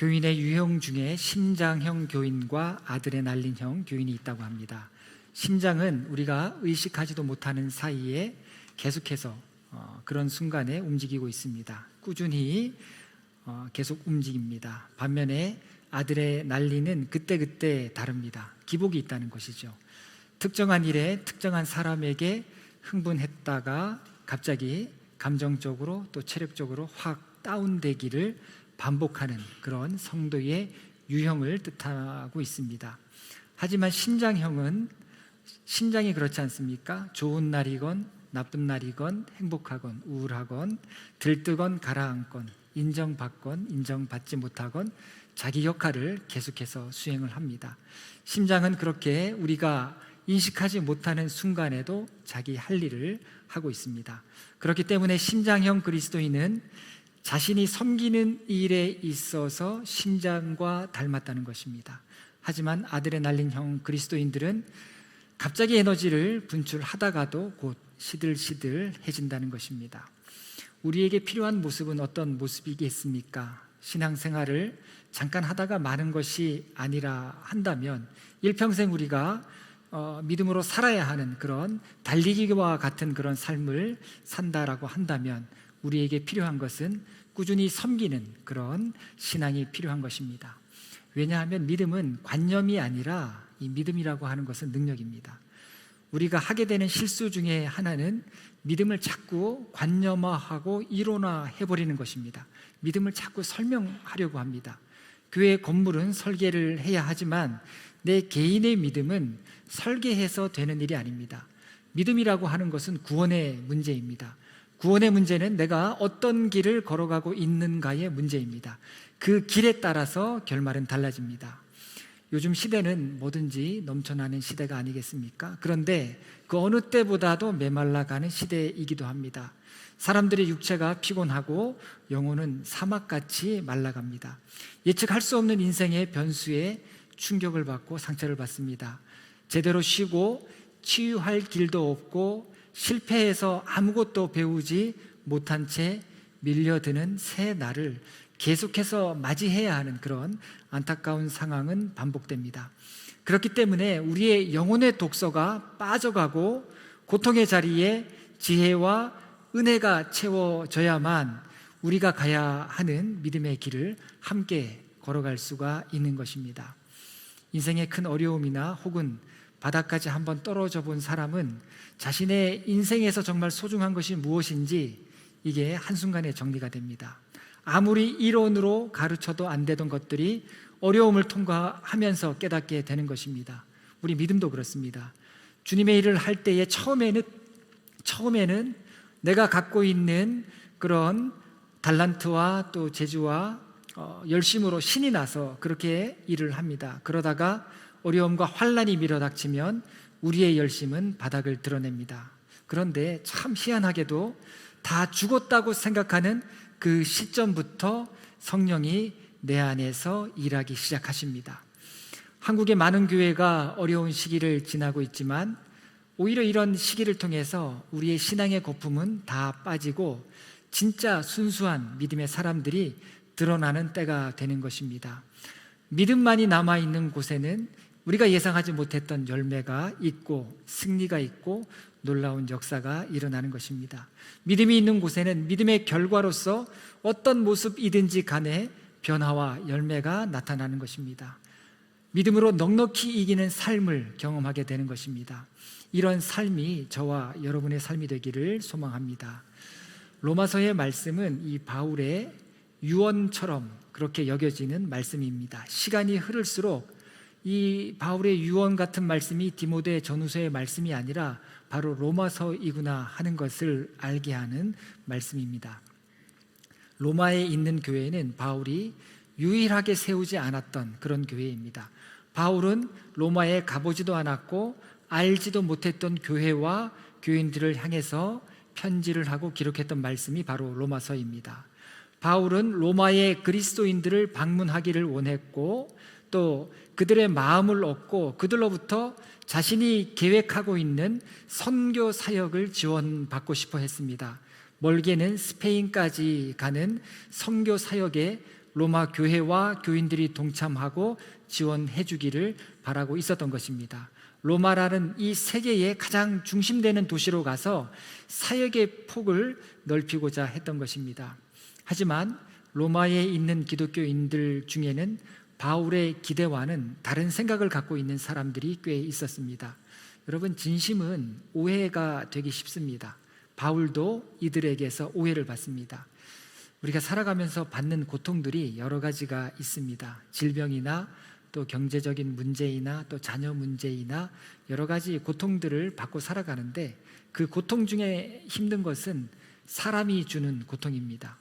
교인의 유형 중에 심장형 교인과 아드레날린형 교인이 있다고 합니다. 심장은 우리가 의식하지도 못하는 사이에 계속해서 그런 순간에 움직이고 있습니다. 꾸준히 계속 움직입니다. 반면에 아드레날린은 그때그때 다릅니다. 기복이 있다는 것이죠. 특정한 일에 특정한 사람에게 흥분했다가 갑자기 감정적으로 또 체력적으로 확 다운되기를 반복하는 그런 성도의 유형을 뜻하고 있습니다. 하지만 심장이 그렇지 않습니까? 좋은 날이건 나쁜 날이건 행복하건 우울하건 들뜨건 가라앉건 인정받건 인정받지 못하건 자기 역할을 계속해서 수행을 합니다. 심장은 그렇게 우리가 인식하지 못하는 순간에도 자기 할 일을 하고 있습니다. 그렇기 때문에 심장형 그리스도인은 자신이 섬기는 일에 있어서 심장과 닮았다는 것입니다. 하지만 아드레날린형 그리스도인들은 갑자기 에너지를 분출하다가도 곧 시들시들해진다는 것입니다. 우리에게 필요한 모습은 어떤 모습이겠습니까? 신앙생활을 잠깐 하다가 마는 것이 아니라 한다면 일평생 우리가 믿음으로 살아야 하는 그런 달리기와 같은 그런 삶을 산다라고 한다면 우리에게 필요한 것은 꾸준히 섬기는 그런 신앙이 필요한 것입니다. 왜냐하면 믿음은 관념이 아니라 이 믿음이라고 하는 것은 능력입니다. 우리가 하게 되는 실수 중에 하나는 믿음을 자꾸 관념화하고 이론화해버리는 것입니다. 믿음을 자꾸 설명하려고 합니다. 교회 건물은 설계를 해야 하지만 내 개인의 믿음은 설계해서 되는 일이 아닙니다. 믿음이라고 하는 것은 구원의 문제입니다. 구원의 문제는 내가 어떤 길을 걸어가고 있는가의 문제입니다. 그 길에 따라서 결말은 달라집니다. 요즘 시대는 뭐든지 넘쳐나는 시대가 아니겠습니까? 그런데 그 어느 때보다도 메말라가는 시대이기도 합니다. 사람들의 육체가 피곤하고 영혼은 사막같이 말라갑니다. 예측할 수 없는 인생의 변수에 충격을 받고 상처를 받습니다. 제대로 쉬고 치유할 길도 없고 실패해서 아무것도 배우지 못한 채 밀려드는 새 날을 계속해서 맞이해야 하는 그런 안타까운 상황은 반복됩니다. 그렇기 때문에 우리의 영혼의 독서가 빠져가고 고통의 자리에 지혜와 은혜가 채워져야만 우리가 가야 하는 믿음의 길을 함께 걸어갈 수가 있는 것입니다. 인생의 큰 어려움이나 혹은 바닥까지 한번 떨어져 본 사람은 자신의 인생에서 정말 소중한 것이 무엇인지 이게 한순간에 정리가 됩니다. 아무리 이론으로 가르쳐도 안 되던 것들이 어려움을 통과하면서 깨닫게 되는 것입니다. 우리 믿음도 그렇습니다. 주님의 일을 할 때에 처음에는 내가 갖고 있는 그런 달란트와 또 재주와 열심으로 신이 나서 그렇게 일을 합니다. 그러다가 어려움과 환난이 밀어닥치면 우리의 열심은 바닥을 드러냅니다. 그런데 참 희한하게도 다 죽었다고 생각하는 그 시점부터 성령이 내 안에서 일하기 시작하십니다. 한국의 많은 교회가 어려운 시기를 지나고 있지만 오히려 이런 시기를 통해서 우리의 신앙의 거품은 다 빠지고 진짜 순수한 믿음의 사람들이 드러나는 때가 되는 것입니다. 믿음만이 남아있는 곳에는 우리가 예상하지 못했던 열매가 있고 승리가 있고 놀라운 역사가 일어나는 것입니다. 믿음이 있는 곳에는 믿음의 결과로서 어떤 모습이든지 간에 변화와 열매가 나타나는 것입니다. 믿음으로 넉넉히 이기는 삶을 경험하게 되는 것입니다. 이런 삶이 저와 여러분의 삶이 되기를 소망합니다. 로마서의 말씀은 이 바울의 유언처럼 그렇게 여겨지는 말씀입니다. 시간이 흐를수록 이 바울의 유언 같은 말씀이 디모데 전후서의 말씀이 아니라 바로 로마서이구나 하는 것을 알게 하는 말씀입니다. 로마에 있는 교회는 바울이 유일하게 세우지 않았던 그런 교회입니다. 바울은 로마에 가보지도 않았고 알지도 못했던 교회와 교인들을 향해서 편지를 하고 기록했던 말씀이 바로 로마서입니다. 바울은 로마의 그리스도인들을 방문하기를 원했고 또 그들의 마음을 얻고 그들로부터 자신이 계획하고 있는 선교 사역을 지원받고 싶어 했습니다. 멀게는 스페인까지 가는 선교 사역에 로마 교회와 교인들이 동참하고 지원해 주기를 바라고 있었던 것입니다. 로마라는 이 세계의 가장 중심되는 도시로 가서 사역의 폭을 넓히고자 했던 것입니다. 하지만 로마에 있는 기독교인들 중에는 바울의 기대와는 다른 생각을 갖고 있는 사람들이 꽤 있었습니다. 여러분, 진심은 오해가 되기 쉽습니다. 바울도 이들에게서 오해를 받습니다. 우리가 살아가면서 받는 고통들이 여러 가지가 있습니다. 질병이나 또 경제적인 문제이나 또 자녀 문제이나 여러 가지 고통들을 받고 살아가는데, 그 고통 중에 힘든 것은 사람이 주는 고통입니다.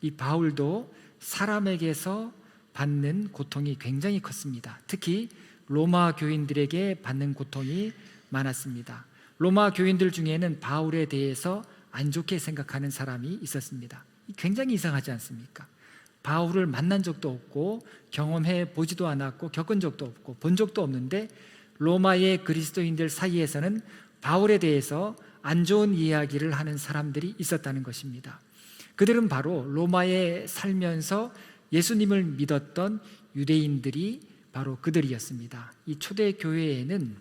이 바울도 사람에게서 받는 고통이 굉장히 컸습니다. 특히 로마 교인들에게 받는 고통이 많았습니다. 로마 교인들 중에는 바울에 대해서 안 좋게 생각하는 사람이 있었습니다. 굉장히 이상하지 않습니까? 바울을 만난 적도 없고 경험해 보지도 않았고 겪은 적도 없고 본 적도 없는데 로마의 그리스도인들 사이에서는 바울에 대해서 안 좋은 이야기를 하는 사람들이 있었다는 것입니다. 그들은 바로 로마에 살면서 예수님을 믿었던 유대인들이 바로 그들이었습니다. 이 초대 교회에는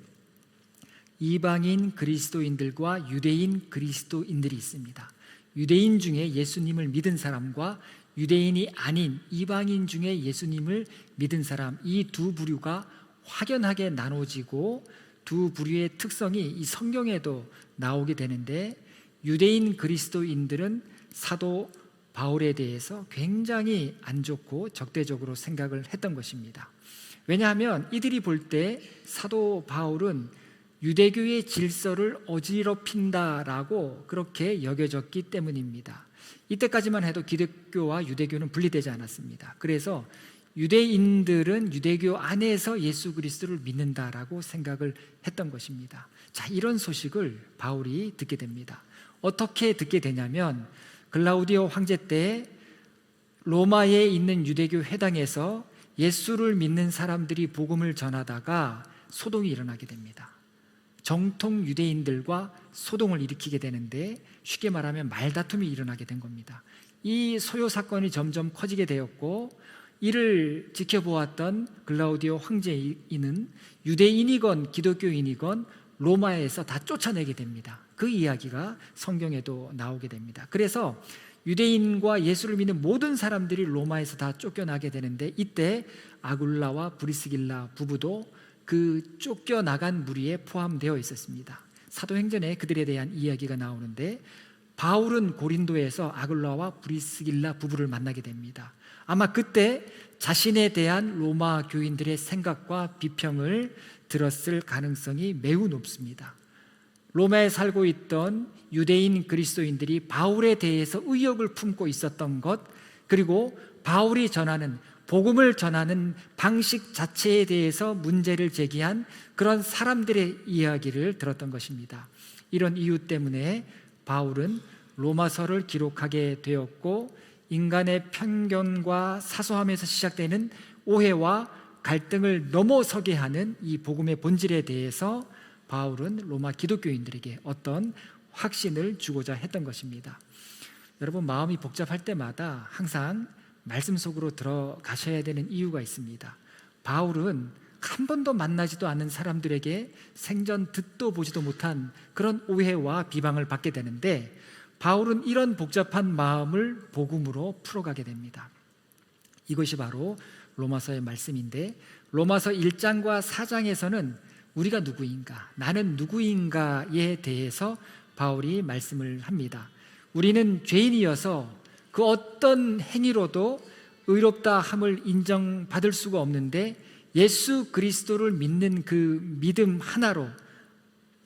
이방인 그리스도인들과 유대인 그리스도인들이 있습니다. 유대인 중에 예수님을 믿은 사람과 유대인이 아닌 이방인 중에 예수님을 믿은 사람, 이 두 부류가 확연하게 나눠지고 두 부류의 특성이 이 성경에도 나오게 되는데, 유대인 그리스도인들은 사도 바울에 대해서 굉장히 안 좋고 적대적으로 생각을 했던 것입니다. 왜냐하면 이들이 볼 때 사도 바울은 유대교의 질서를 어지럽힌다라고 그렇게 여겨졌기 때문입니다. 이때까지만 해도 기독교와 유대교는 분리되지 않았습니다. 그래서 유대인들은 유대교 안에서 예수 그리스도를 믿는다라고 생각을 했던 것입니다. 자, 이런 소식을 바울이 듣게 됩니다. 어떻게 듣게 되냐면, 글라우디오 황제 때 로마에 있는 유대교 회당에서 예수를 믿는 사람들이 복음을 전하다가 소동이 일어나게 됩니다. 정통 유대인들과 소동을 일으키게 되는데, 쉽게 말하면 말다툼이 일어나게 된 겁니다. 이 소요 사건이 점점 커지게 되었고, 이를 지켜보았던 글라우디오 황제인은 유대인이건 기독교인이건 로마에서 다 쫓아내게 됩니다. 그 이야기가 성경에도 나오게 됩니다. 그래서 유대인과 예수를 믿는 모든 사람들이 로마에서 다 쫓겨나게 되는데, 이때 아굴라와 브리스길라 부부도 그 쫓겨나간 무리에 포함되어 있었습니다. 사도행전에 그들에 대한 이야기가 나오는데, 바울은 고린도에서 아굴라와 브리스길라 부부를 만나게 됩니다. 아마 그때 자신에 대한 로마 교인들의 생각과 비평을 들었을 가능성이 매우 높습니다. 로마에 살고 있던 유대인 그리스도인들이 바울에 대해서 의혹을 품고 있었던 것, 그리고 바울이 전하는 복음을 전하는 방식 자체에 대해서 문제를 제기한 그런 사람들의 이야기를 들었던 것입니다. 이런 이유 때문에 바울은 로마서를 기록하게 되었고, 인간의 편견과 사소함에서 시작되는 오해와 갈등을 넘어서게 하는 이 복음의 본질에 대해서 바울은 로마 기독교인들에게 어떤 확신을 주고자 했던 것입니다. 여러분, 마음이 복잡할 때마다 항상 말씀 속으로 들어가셔야 되는 이유가 있습니다. 바울은 한 번도 만나지도 않은 사람들에게 생전 듣도 보지도 못한 그런 오해와 비방을 받게 되는데, 바울은 이런 복잡한 마음을 복음으로 풀어가게 됩니다. 이것이 바로 로마서의 말씀인데, 로마서 1장과 4장에서는 우리가 누구인가, 나는 누구인가에 대해서 바울이 말씀을 합니다. 우리는 죄인이어서 그 어떤 행위로도 의롭다 함을 인정받을 수가 없는데, 예수 그리스도를 믿는 그 믿음 하나로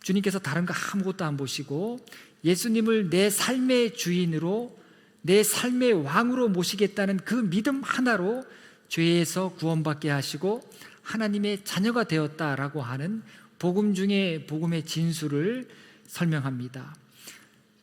주님께서 다른 거 아무것도 안 보시고 예수님을 내 삶의 주인으로, 내 삶의 왕으로 모시겠다는 그 믿음 하나로 죄에서 구원받게 하시고 하나님의 자녀가 되었다라고 하는 복음 중에 복음의 진수를 설명합니다.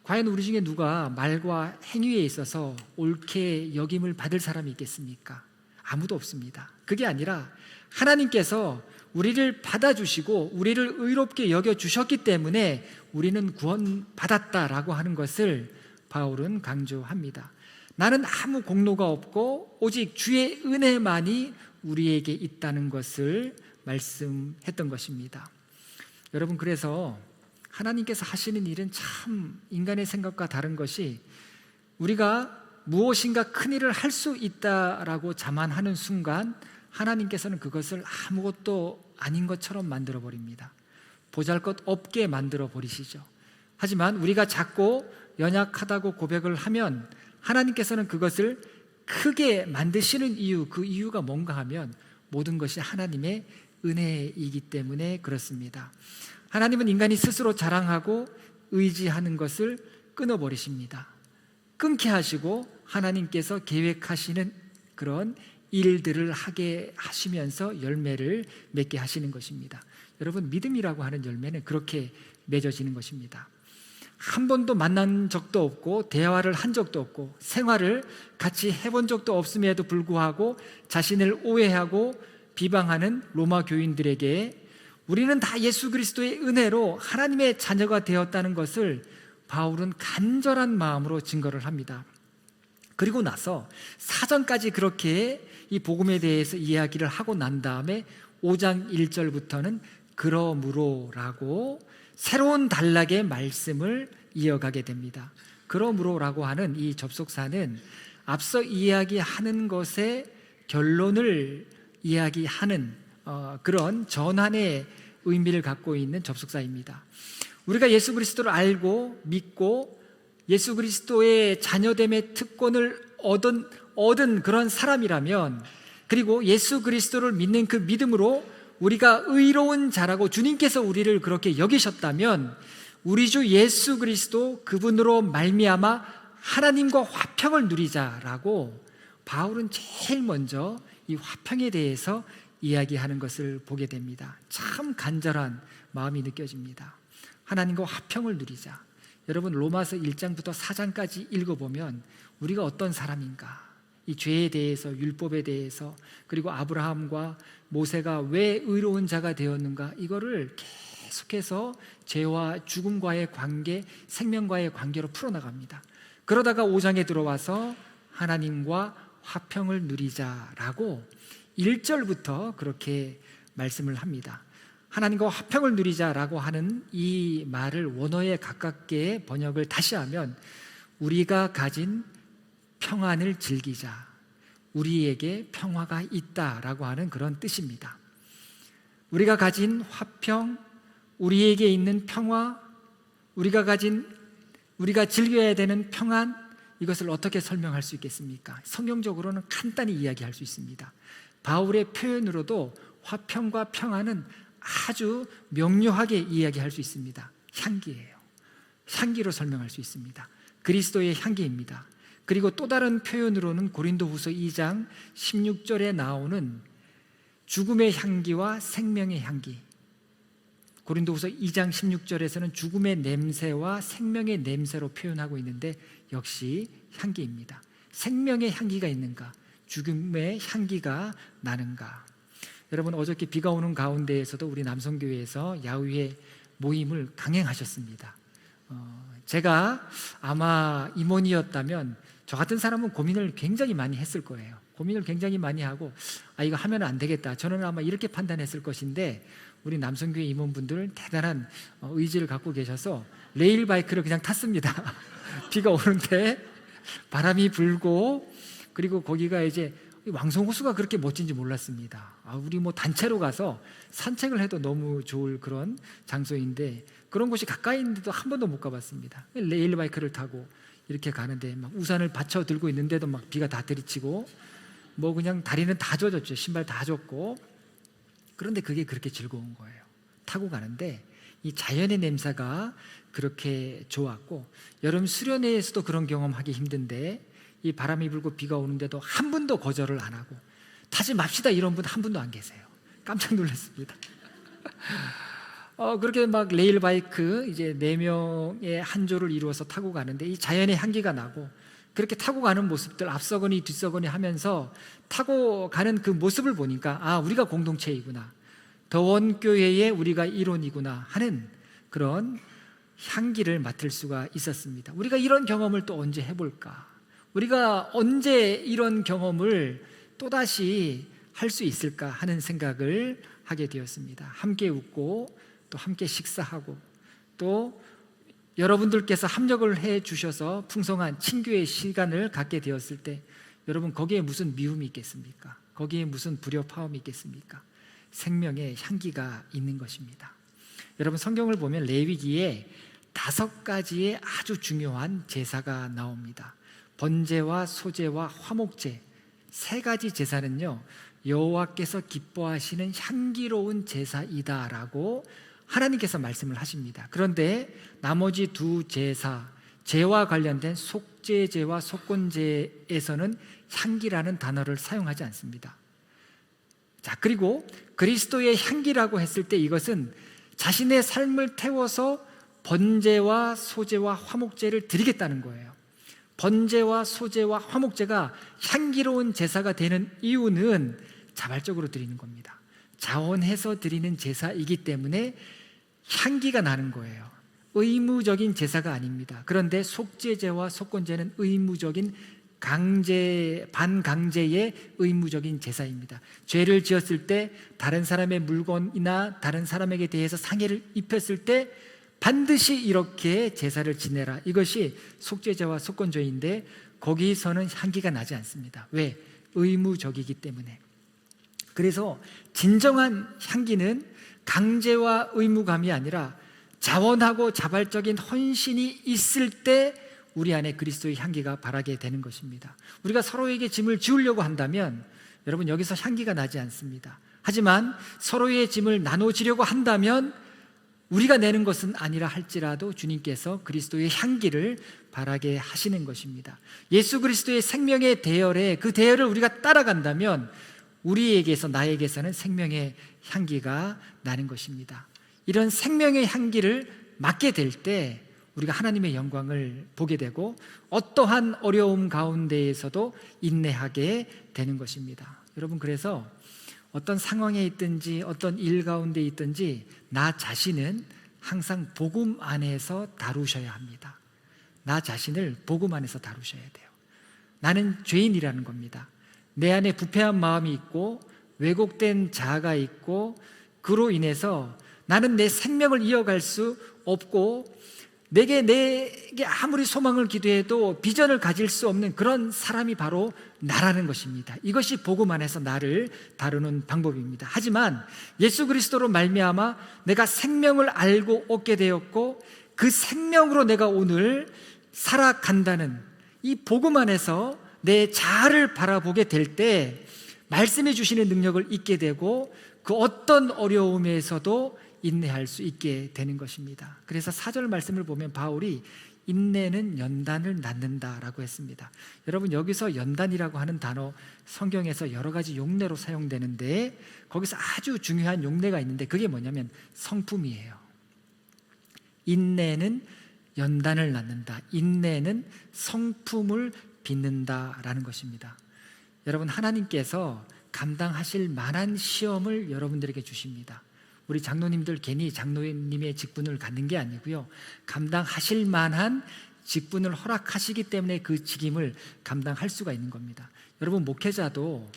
과연 우리 중에 누가 말과 행위에 있어서 옳게 여김을 받을 사람이 있겠습니까? 아무도 없습니다. 그게 아니라 하나님께서 우리를 받아주시고 우리를 의롭게 여겨주셨기 때문에 우리는 구원받았다라고 하는 것을 바울은 강조합니다. 나는 아무 공로가 없고 오직 주의 은혜만이 우리에게 있다는 것을 말씀했던 것입니다. 여러분, 그래서 하나님께서 하시는 일은 참 인간의 생각과 다른 것이, 우리가 무엇인가 큰 일을 할 수 있다라고 자만하는 순간 하나님께서는 그것을 아무것도 아닌 것처럼 만들어 버립니다. 보잘것없게 만들어 버리시죠. 하지만 우리가 작고 연약하다고 고백을 하면 하나님께서는 그것을 크게 만드시는 이유, 그 이유가 뭔가 하면 모든 것이 하나님의 은혜이기 때문에 그렇습니다. 하나님은 인간이 스스로 자랑하고 의지하는 것을 끊어버리십니다. 끊게 하시고 하나님께서 계획하시는 그런 일들을 하게 하시면서 열매를 맺게 하시는 것입니다. 여러분, 믿음이라고 하는 열매는 그렇게 맺어지는 것입니다. 한 번도 만난 적도 없고 대화를 한 적도 없고 생활을 같이 해본 적도 없음에도 불구하고 자신을 오해하고 비방하는 로마 교인들에게 우리는 다 예수 그리스도의 은혜로 하나님의 자녀가 되었다는 것을 바울은 간절한 마음으로 증거를 합니다. 그리고 나서 사전까지 그렇게 이 복음에 대해서 이야기를 하고 난 다음에 5장 1절부터는 그러므로라고 새로운 단락의 말씀을 이어가게 됩니다. 그러므로라고 하는 이 접속사는 앞서 이야기하는 것의 결론을 이야기하는 그런 전환의 의미를 갖고 있는 접속사입니다. 우리가 예수 그리스도를 알고 믿고 예수 그리스도의 자녀됨의 특권을 얻은 그런 사람이라면, 그리고 예수 그리스도를 믿는 그 믿음으로 우리가 의로운 자라고 주님께서 우리를 그렇게 여기셨다면, 우리 주 예수 그리스도 그분으로 말미암아 하나님과 화평을 누리자라고 바울은 제일 먼저 이 화평에 대해서 이야기하는 것을 보게 됩니다. 참 간절한 마음이 느껴집니다. 하나님과 화평을 누리자. 여러분, 로마서 1장부터 4장까지 읽어보면 우리가 어떤 사람인가, 이 죄에 대해서, 율법에 대해서, 그리고 아브라함과 모세가 왜 의로운 자가 되었는가, 이거를 계속해서 죄와 죽음과의 관계, 생명과의 관계로 풀어나갑니다. 그러다가 5장에 들어와서 하나님과 화평을 누리자라고 1절부터 그렇게 말씀을 합니다. 하나님과 화평을 누리자라고 하는 이 말을 원어에 가깝게 번역을 다시 하면 우리가 가진 평안을 즐기자, 우리에게 평화가 있다라고 하는 그런 뜻입니다. 우리가 가진 화평, 우리에게 있는 평화, 우리가 즐겨야 되는 평안, 이것을 어떻게 설명할 수 있겠습니까? 성경적으로는 간단히 이야기할 수 있습니다. 바울의 표현으로도 화평과 평안은 아주 명료하게 이야기할 수 있습니다. 향기예요. 향기로 설명할 수 있습니다. 그리스도의 향기입니다. 그리고 또 다른 표현으로는 고린도후서 2장 16절에 나오는 죽음의 향기와 생명의 향기, 고린도후서 2장 16절에서는 죽음의 냄새와 생명의 냄새로 표현하고 있는데 역시 향기입니다. 생명의 향기가 있는가, 죽음의 향기가 나는가. 여러분, 어저께 비가 오는 가운데에서도 우리 남성교회에서 야후회 모임을 강행하셨습니다. 제가 아마 임원이었다면 저 같은 사람은 고민을 굉장히 많이 했을 거예요. 고민을 굉장히 많이 하고 이거 하면 안 되겠다, 저는 아마 이렇게 판단했을 것인데, 우리 남성교회 임원분들은 대단한 의지를 갖고 계셔서 레일바이크를 그냥 탔습니다. 비가 오는데 바람이 불고, 그리고 거기가 이제 왕성호수가 그렇게 멋진지 몰랐습니다. 우리 단체로 가서 산책을 해도 너무 좋을 그런 장소인데 그런 곳이 가까이 있는데도 한 번도 못 가봤습니다. 레일바이크를 타고 이렇게 가는데 막 우산을 받쳐 들고 있는데도 막 비가 다 들이치고 그냥 다리는 다 젖었죠. 신발 다 젖고. 그런데 그게 그렇게 즐거운 거예요. 타고 가는데 이 자연의 냄새가 그렇게 좋았고, 여름 수련회에서도 그런 경험하기 힘든데 이 바람이 불고 비가 오는데도 한 분도 거절을 안 하고 타지 맙시다 이런 분 한 분도 안 계세요. 깜짝 놀랐습니다. 그렇게 막 레일바이크 이제 4명의 한 조를 이루어서 타고 가는데 이 자연의 향기가 나고, 그렇게 타고 가는 모습들 앞서거니 뒤서거니 하면서 타고 가는 그 모습을 보니까 우리가 공동체이구나, 더원교회의 우리가 일원이구나 하는 그런 향기를 맡을 수가 있었습니다. 우리가 이런 경험을 또 언제 해볼까? 우리가 언제 이런 경험을 또다시 할 수 있을까 하는 생각을 하게 되었습니다. 함께 웃고 또 함께 식사하고 또 여러분들께서 합력을 해 주셔서 풍성한 친교의 시간을 갖게 되었을 때 여러분, 거기에 무슨 미움이 있겠습니까? 거기에 무슨 불협화음이 있겠습니까? 생명의 향기가 있는 것입니다. 여러분, 성경을 보면 레위기에 5가지의 아주 중요한 제사가 나옵니다. 번제와 소제와 화목제, 3가지 제사는요, 여호와께서 기뻐하시는 향기로운 제사이다라고 하나님께서 말씀을 하십니다. 그런데 나머지 2 제사, 제와 관련된 속죄제와 속건제에서는 향기라는 단어를 사용하지 않습니다. 자, 그리고 그리스도의 향기라고 했을 때 이것은 자신의 삶을 태워서 번제와 소제와 화목제를 드리겠다는 거예요. 번제와 소제와 화목제가 향기로운 제사가 되는 이유는 자발적으로 드리는 겁니다. 자원해서 드리는 제사이기 때문에 향기가 나는 거예요. 의무적인 제사가 아닙니다. 그런데 속죄제와 속건제는 의무적인 반강제의 의무적인 제사입니다. 죄를 지었을 때 다른 사람의 물건이나 다른 사람에게 대해서 상해를 입혔을 때 반드시 이렇게 제사를 지내라. 이것이 속죄제와 속건제인데 거기서는 향기가 나지 않습니다. 왜? 의무적이기 때문에. 그래서 진정한 향기는 강제와 의무감이 아니라 자원하고 자발적인 헌신이 있을 때 우리 안에 그리스도의 향기가 바라게 되는 것입니다. 우리가 서로에게 짐을 지우려고 한다면 여러분, 여기서 향기가 나지 않습니다. 하지만 서로의 짐을 나눠지려고 한다면 우리가 내는 것은 아니라 할지라도 주님께서 그리스도의 향기를 바라게 하시는 것입니다. 예수 그리스도의 생명의 대열에 그 대열을 우리가 따라간다면 우리에게서, 나에게서는 생명의 향기가 나는 것입니다. 이런 생명의 향기를 맡게 될 때 우리가 하나님의 영광을 보게 되고 어떠한 어려움 가운데에서도 인내하게 되는 것입니다. 여러분, 그래서 어떤 상황에 있든지 어떤 일 가운데 있든지 나 자신은 항상 복음 안에서 다루셔야 합니다. 나 자신을 복음 안에서 다루셔야 돼요. 나는 죄인이라는 겁니다. 내 안에 부패한 마음이 있고 왜곡된 자아가 있고 그로 인해서 나는 내 생명을 이어갈 수 없고 내게 아무리 소망을 기도해도 비전을 가질 수 없는 그런 사람이 바로 나라는 것입니다. 이것이 복음 안에서 나를 다루는 방법입니다. 하지만 예수 그리스도로 말미암아 내가 생명을 알고 얻게 되었고 그 생명으로 내가 오늘 살아간다는 이 복음 안에서 내 자아를 바라보게 될 때 말씀해 주시는 능력을 잊게 되고 그 어떤 어려움에서도 인내할 수 있게 되는 것입니다. 그래서 4절 말씀을 보면 바울이 인내는 연단을 낳는다라고 했습니다. 여러분, 여기서 연단이라고 하는 단어 성경에서 여러 가지 용례로 사용되는데 거기서 아주 중요한 용례가 있는데 그게 뭐냐면 성품이에요. 인내는 연단을 낳는다. 인내는 성품을 빚는다라는 것입니다. 여러분, 하나님께서 감당하실 만한 시험을 여러분들에게 주십니다. 우리 장로님들 괜히 장로님의 직분을 갖는 게 아니고요, 감당하실 만한 직분을 허락하시기 때문에 그 직임을 감당할 수가 있는 겁니다. 여러분, 목회자도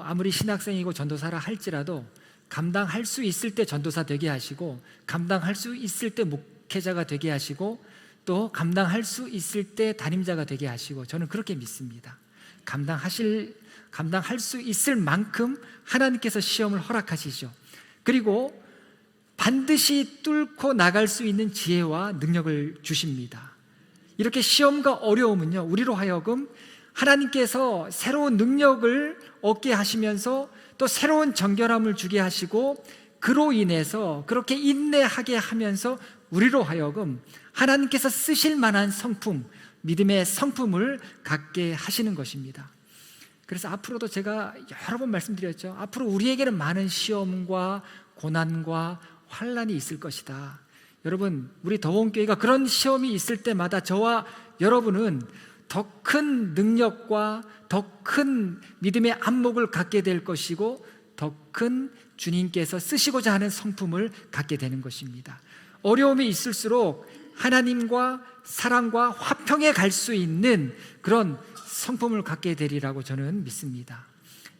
아무리 신학생이고 전도사라 할지라도 감당할 수 있을 때 전도사 되게 하시고 감당할 수 있을 때 목회자가 되게 하시고 또 감당할 수 있을 때 담임자가 되게 하시고, 저는 그렇게 믿습니다. 감당할 수 있을 만큼 하나님께서 시험을 허락하시죠. 그리고 반드시 뚫고 나갈 수 있는 지혜와 능력을 주십니다. 이렇게 시험과 어려움은요, 우리로 하여금 하나님께서 새로운 능력을 얻게 하시면서 또 새로운 정결함을 주게 하시고 그로 인해서 그렇게 인내하게 하면서 우리로 하여금 하나님께서 쓰실 만한 성품, 믿음의 성품을 갖게 하시는 것입니다. 그래서 앞으로도 제가 여러 번 말씀드렸죠. 앞으로 우리에게는 많은 시험과 고난과 환난이 있을 것이다. 여러분, 우리 더원교회가 그런 시험이 있을 때마다 저와 여러분은 더 큰 능력과 더 큰 믿음의 안목을 갖게 될 것이고 더 큰 주님께서 쓰시고자 하는 성품을 갖게 되는 것입니다. 어려움이 있을수록 하나님과 사랑과 화평에 갈 수 있는 그런 성품을 갖게 되리라고 저는 믿습니다.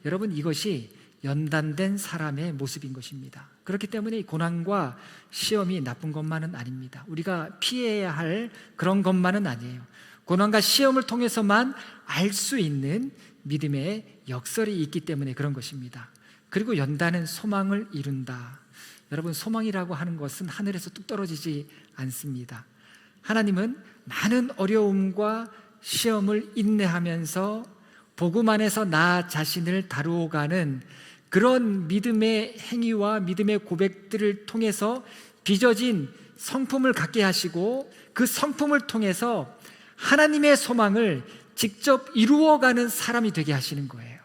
여러분, 이것이 연단된 사람의 모습인 것입니다. 그렇기 때문에 고난과 시험이 나쁜 것만은 아닙니다. 우리가 피해야 할 그런 것만은 아니에요. 고난과 시험을 통해서만 알 수 있는 믿음의 역설이 있기 때문에 그런 것입니다. 그리고 연단은 소망을 이룬다. 여러분, 소망이라고 하는 것은 하늘에서 뚝 떨어지지 않습니다. 하나님은 많은 어려움과 시험을 인내하면서 복음 안에서 나 자신을 다루어가는 그런 믿음의 행위와 믿음의 고백들을 통해서 빚어진 성품을 갖게 하시고, 그 성품을 통해서 하나님의 소망을 직접 이루어가는 사람이 되게 하시는 거예요.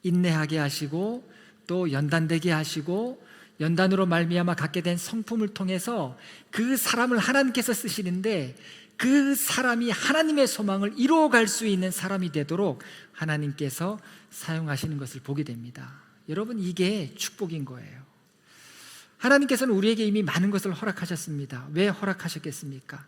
인내하게 하시고, 또 연단되게 하시고, 연단으로 말미암아 갖게 된 성품을 통해서 그 사람을 하나님께서 쓰시는데, 그 사람이 하나님의 소망을 이루어갈 수 있는 사람이 되도록 하나님께서 사용하시는 것을 보게 됩니다. 여러분, 이게 축복인 거예요. 하나님께서는 우리에게 이미 많은 것을 허락하셨습니다. 왜 허락하셨겠습니까?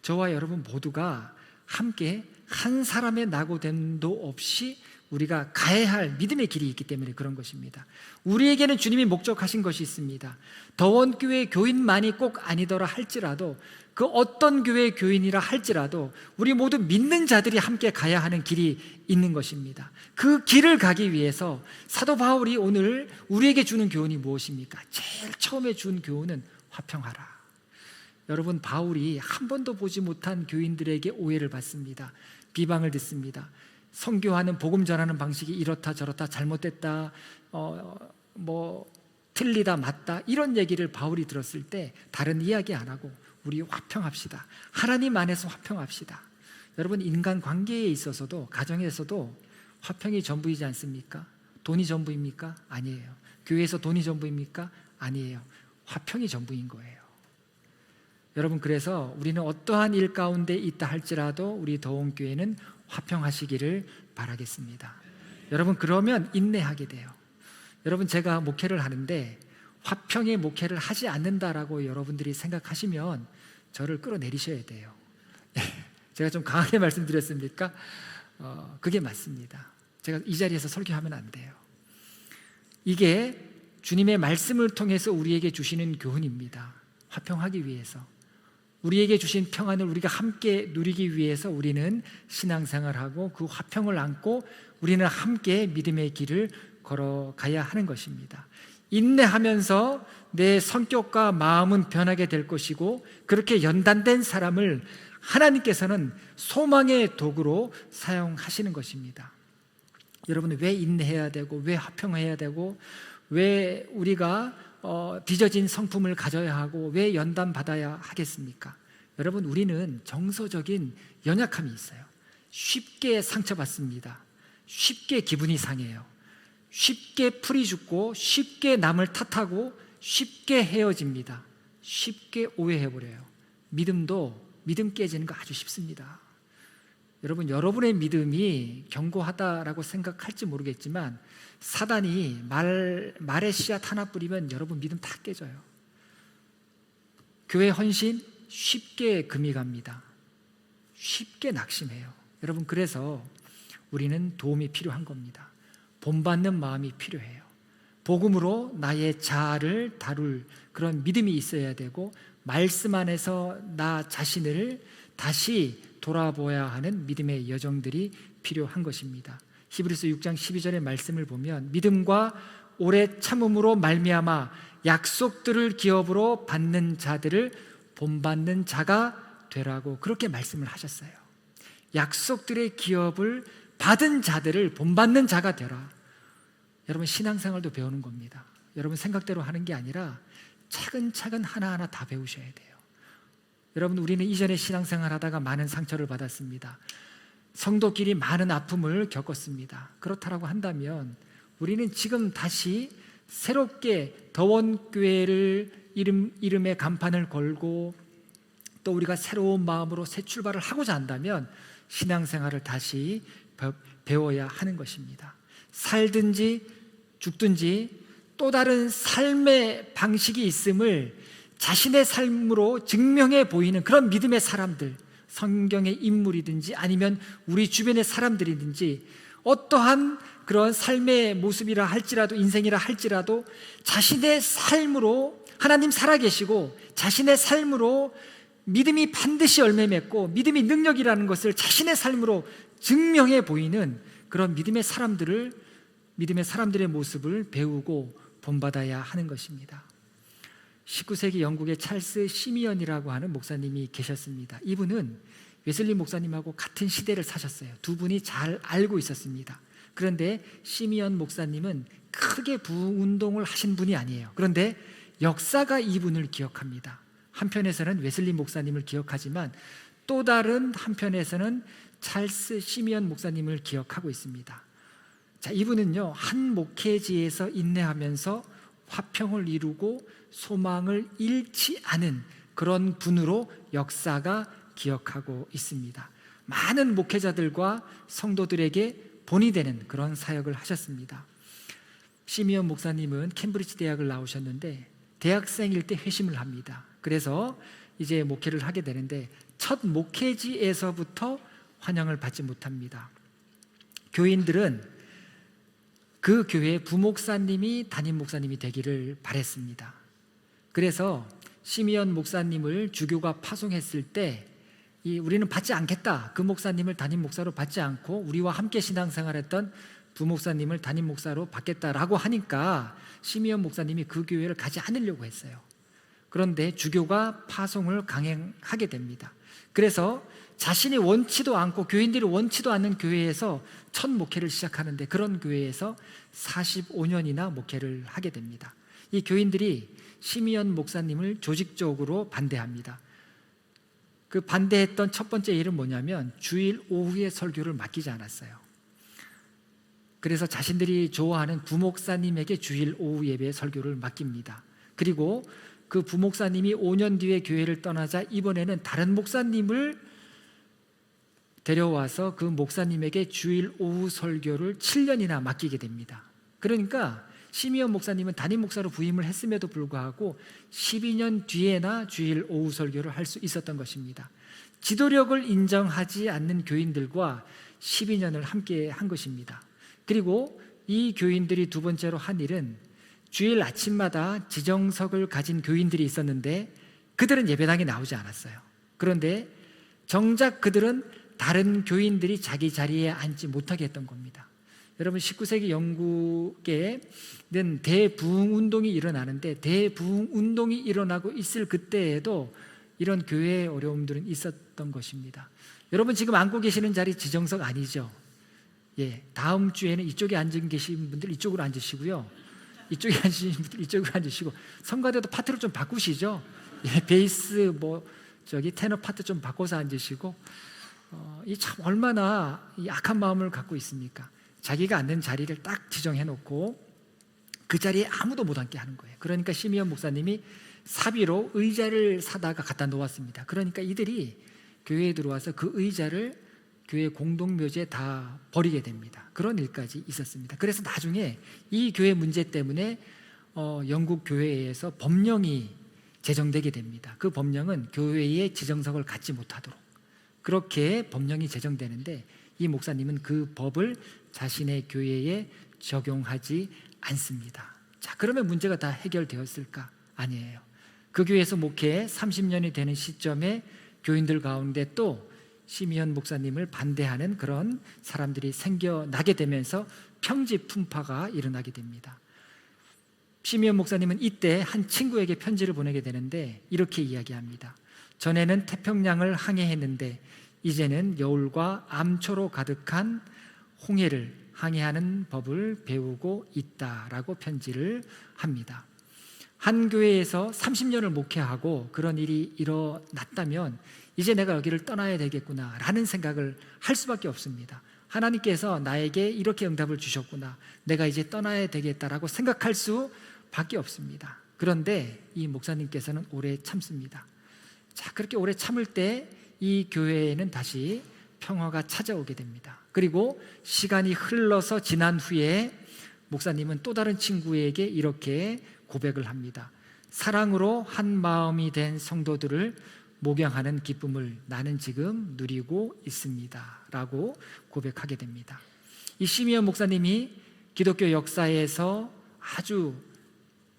저와 여러분 모두가 함께 한 사람의 낙오됨도 없이 우리가 가야 할 믿음의 길이 있기 때문에 그런 것입니다. 우리에게는 주님이 목적하신 것이 있습니다. 더원교회 교인만이 꼭 아니더라 할지라도, 그 어떤 교회 교인이라 할지라도 우리 모두 믿는 자들이 함께 가야 하는 길이 있는 것입니다. 그 길을 가기 위해서 사도 바울이 오늘 우리에게 주는 교훈이 무엇입니까? 제일 처음에 준 교훈은 화평하라. 여러분, 바울이 한 번도 보지 못한 교인들에게 오해를 받습니다. 비방을 듣습니다. 선교하는, 복음 전하는 방식이 이렇다 저렇다, 잘못됐다, 틀리다 맞다, 이런 얘기를 바울이 들었을 때 다른 이야기 안 하고 우리 화평합시다. 하나님 안에서 화평합시다. 여러분, 인간 관계에 있어서도, 가정에서도 화평이 전부이지 않습니까? 돈이 전부입니까? 아니에요. 교회에서 돈이 전부입니까? 아니에요. 화평이 전부인 거예요. 여러분, 그래서 우리는 어떠한 일 가운데 있다 할지라도 우리 더원교회는 화평하시기를 바라겠습니다. 여러분, 그러면 인내하게 돼요. 여러분, 제가 목회를 하는데 화평의 목회를 하지 않는다라고 여러분들이 생각하시면 저를 끌어내리셔야 돼요. 제가 좀 강하게 말씀드렸습니까? 그게 맞습니다. 제가 이 자리에서 설교하면 안 돼요. 이게 주님의 말씀을 통해서 우리에게 주시는 교훈입니다. 화평하기 위해서, 우리에게 주신 평안을 우리가 함께 누리기 위해서 우리는 신앙생활하고 그 화평을 안고 우리는 함께 믿음의 길을 걸어가야 하는 것입니다. 인내하면서 내 성격과 마음은 변하게 될 것이고, 그렇게 연단된 사람을 하나님께서는 소망의 도구로 사용하시는 것입니다. 여러분, 왜 인내해야 되고, 왜 화평해야 되고, 왜 우리가 빚어진 성품을 가져야 하고, 왜 연단받아야 하겠습니까? 여러분, 우리는 정서적인 연약함이 있어요. 쉽게 상처받습니다. 쉽게 기분이 상해요. 쉽게 풀이 죽고, 쉽게 남을 탓하고, 쉽게 헤어집니다. 쉽게 오해해버려요. 믿음 깨지는 거 아주 쉽습니다. 여러분, 여러분의 믿음이 견고하다라고 생각할지 모르겠지만 사단이 말에 씨앗 하나 뿌리면 여러분 믿음 다 깨져요. 교회 헌신 쉽게 금이 갑니다. 쉽게 낙심해요. 여러분, 그래서 우리는 도움이 필요한 겁니다. 본받는 마음이 필요해요. 복음으로 나의 자아를 다룰 그런 믿음이 있어야 되고, 말씀 안에서 나 자신을 다시 돌아보아야 하는 믿음의 여정들이 필요한 것입니다. 히브리서 6장 12절의 말씀을 보면 믿음과 오래 참음으로 말미암아 약속들을 기업으로 받는 자들을 본받는 자가 되라고 그렇게 말씀을 하셨어요. 약속들의 기업을 받은 자들을 본받는 자가 되라. 여러분, 신앙생활도 배우는 겁니다. 여러분 생각대로 하는 게 아니라 차근차근 하나하나 다 배우셔야 돼요. 여러분, 우리는 이전에 신앙생활 하다가 많은 상처를 받았습니다. 성도끼리 많은 아픔을 겪었습니다. 그렇다라고 한다면 우리는 지금 다시 새롭게 더원교회를 이름의 간판을 걸고 또 우리가 새로운 마음으로 새 출발을 하고자 한다면 신앙생활을 다시 배워야 하는 것입니다. 살든지 죽든지 또 다른 삶의 방식이 있음을 자신의 삶으로 증명해 보이는 그런 믿음의 사람들, 성경의 인물이든지 아니면 우리 주변의 사람들이든지 어떠한 그런 삶의 모습이라 할지라도, 인생이라 할지라도 자신의 삶으로 하나님 살아계시고 자신의 삶으로 믿음이 반드시 열매 맺고 믿음이 능력이라는 것을 자신의 삶으로 증명해 보이는 그런 믿음의 사람들의 모습을 배우고 본받아야 하는 것입니다. 19세기 영국의 찰스 시미언이라고 하는 목사님이 계셨습니다. 이분은 웨슬리 목사님하고 같은 시대를 사셨어요. 두 분이 잘 알고 있었습니다. 그런데 시미언 목사님은 크게 부흥운동을 하신 분이 아니에요. 그런데 역사가 이분을 기억합니다. 한편에서는 웨슬리 목사님을 기억하지만 또 다른 한편에서는 찰스 시미언 목사님을 기억하고 있습니다. 자, 이분은요, 한 목회지에서 인내하면서 화평을 이루고 소망을 잃지 않은 그런 분으로 역사가 기억하고 있습니다. 많은 목회자들과 성도들에게 본이 되는 그런 사역을 하셨습니다. 시미언 목사님은 캠브리지 대학을 나오셨는데 대학생일 때 회심을 합니다. 그래서 이제 목회를 하게 되는데 첫 목회지에서부터 환영을 받지 못합니다. 교인들은 그 교회의 부목사님이 담임 목사님이 되기를 바랬습니다. 그래서 시미언 목사님을 주교가 파송했을 때 우리는 받지 않겠다, 그 목사님을 담임 목사로 받지 않고 우리와 함께 신앙생활했던 부목사님을 담임 목사로 받겠다라고 하니까 시미언 목사님이 그 교회를 가지 않으려고 했어요. 그런데 주교가 파송을 강행하게 됩니다. 그래서 자신이 원치도 않고 교인들이 원치도 않는 교회에서 첫 목회를 시작하는데 그런 교회에서 45년이나 목회를 하게 됩니다. 이 교인들이 시미언 목사님을 조직적으로 반대합니다. 그 반대했던 첫 번째 일은 뭐냐면 주일 오후에 설교를 맡기지 않았어요. 그래서 자신들이 좋아하는 부목사님에게 주일 오후 예배에 설교를 맡깁니다. 그리고 그 부목사님이 5년 뒤에 교회를 떠나자 이번에는 다른 목사님을 데려와서 그 목사님에게 주일 오후 설교를 7년이나 맡기게 됩니다. 그러니까 시미언 목사님은 담임 목사로 부임을 했음에도 불구하고 12년 뒤에나 주일 오후 설교를 할 수 있었던 것입니다. 지도력을 인정하지 않는 교인들과 12년을 함께 한 것입니다. 그리고 이 교인들이 두 번째로 한 일은 주일 아침마다 지정석을 가진 교인들이 있었는데 그들은 예배당에 나오지 않았어요. 그런데 정작 그들은 다른 교인들이 자기 자리에 앉지 못하게 했던 겁니다. 여러분, 19세기 영국에는 대부흥운동이 일어나는데 대부흥운동이 일어나고 있을 그때에도 이런 교회의 어려움들은 있었던 것입니다. 여러분, 지금 앉고 계시는 자리 지정석 아니죠? 예, 다음 주에는 이쪽에 앉아 계신 분들 이쪽으로 앉으시고요, 이쪽에 앉으신 분들 이쪽으로 앉으시고, 성가대도 파트를 좀 바꾸시죠. 예, 베이스 테너 파트 좀 바꿔서 앉으시고, 이 참 얼마나 약한 마음을 갖고 있습니까? 자기가 앉는 자리를 딱 지정해 놓고 그 자리에 아무도 못 앉게 하는 거예요. 그러니까 시미언 목사님이 사비로 의자를 사다가 갖다 놓았습니다. 그러니까 이들이 교회에 들어와서 그 의자를 교회 공동묘지에 다 버리게 됩니다. 그런 일까지 있었습니다. 그래서 나중에 이 교회 문제 때문에 영국 교회에서 법령이 제정되게 됩니다. 그 법령은 교회의 지정석을 갖지 못하도록 그렇게 법령이 제정되는데 이 목사님은 그 법을 자신의 교회에 적용하지 않습니다. 자, 그러면 문제가 다 해결되었을까? 아니에요. 그 교회에서 목회 30년이 되는 시점에 교인들 가운데 또 시미언 목사님을 반대하는 그런 사람들이 생겨나게 되면서 평지 풍파가 일어나게 됩니다. 시미언 목사님은 이때 한 친구에게 편지를 보내게 되는데 이렇게 이야기합니다. 전에는 태평양을 항해했는데 이제는 여울과 암초로 가득한 홍해를 항해하는 법을 배우고 있다라고 편지를 합니다. 한 교회에서 30년을 목회하고 그런 일이 일어났다면 이제 내가 여기를 떠나야 되겠구나 라는 생각을 할 수밖에 없습니다. 하나님께서 나에게 이렇게 응답을 주셨구나, 내가 이제 떠나야 되겠다라고 생각할 수밖에 없습니다. 그런데 이 목사님께서는 오래 참습니다. 자, 그렇게 오래 참을 때 이 교회에는 다시 평화가 찾아오게 됩니다. 그리고 시간이 흘러서 지난 후에 목사님은 또 다른 친구에게 이렇게 고백을 합니다. 사랑으로 한 마음이 된 성도들을 목양하는 기쁨을 나는 지금 누리고 있습니다 라고 고백하게 됩니다. 이 시미언 목사님이 기독교 역사에서 아주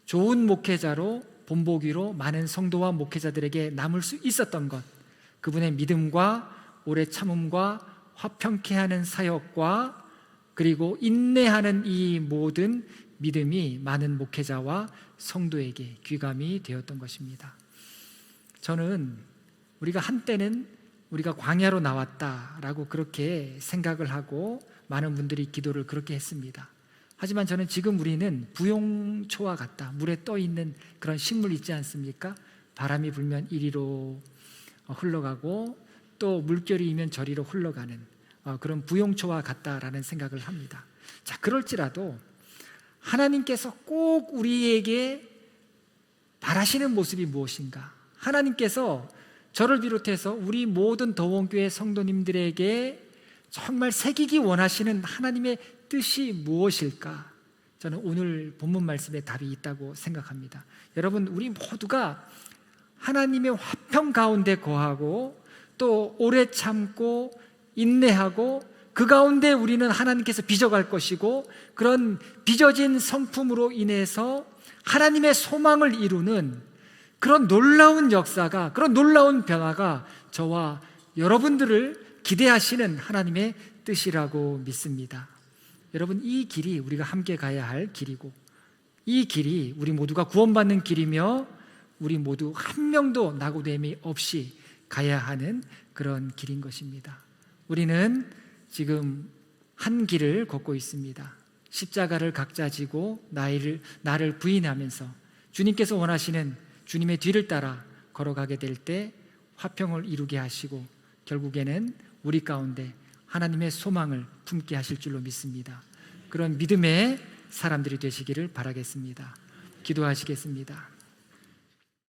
좋은 목회자로 본보기로 많은 성도와 목회자들에게 남을 수 있었던 것, 그분의 믿음과 오래 참음과 화평케 하는 사역과 그리고 인내하는 이 모든 믿음이 많은 목회자와 성도에게 귀감이 되었던 것입니다. 저는 우리가 한때는 우리가 광야로 나왔다라고 그렇게 생각을 하고 많은 분들이 기도를 그렇게 했습니다. 하지만 저는 지금 우리는 부용초와 같다. 물에 떠 있는 그런 식물 있지 않습니까? 바람이 불면 이리로 흘러가고 또 물결이면 저리로 흘러가는 그런 부용초와 같다라는 생각을 합니다. 자, 그럴지라도 하나님께서 꼭 우리에게 바라시는 모습이 무엇인가? 하나님께서 저를 비롯해서 우리 모든 더원교회 성도님들에게 정말 새기기 원하시는 하나님의 뜻이 무엇일까? 저는 오늘 본문 말씀에 답이 있다고 생각합니다. 여러분, 우리 모두가 하나님의 화평 가운데 거하고 또 오래 참고 인내하고 그 가운데 우리는 하나님께서 빚어갈 것이고 그런 빚어진 성품으로 인해서 하나님의 소망을 이루는 그런 놀라운 역사가, 그런 놀라운 변화가 저와 여러분들을 기대하시는 하나님의 뜻이라고 믿습니다. 여러분, 이 길이 우리가 함께 가야 할 길이고 이 길이 우리 모두가 구원받는 길이며 우리 모두 한 명도 낙오됨이 없이 가야 하는 그런 길인 것입니다. 우리는 지금 한 길을 걷고 있습니다. 십자가를 각자 지고 나를 부인하면서 주님께서 원하시는 주님의 뒤를 따라 걸어가게 될 때 화평을 이루게 하시고 결국에는 우리 가운데 하나님의 소망을 품게 하실 줄로 믿습니다. 그런 믿음의 사람들이 되시기를 바라겠습니다. 기도하시겠습니다.